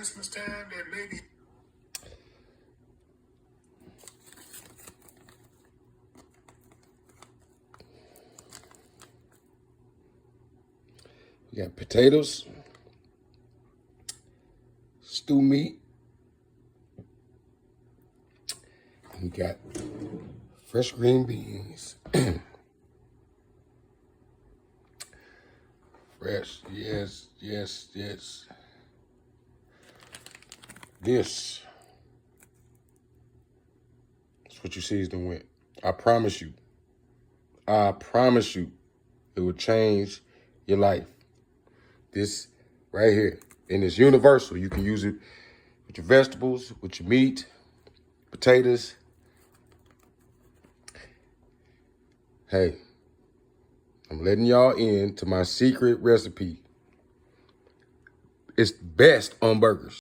Christmas time that maybe. We got potatoes, stew meat. We got fresh green beans. Fresh, yes, yes, yes. This is what you season with. I promise you, it will change your life. This right here, and it's universal. You can use it with your vegetables, with your meat, potatoes. Hey, I'm letting y'all in to my secret recipe. It's best on burgers.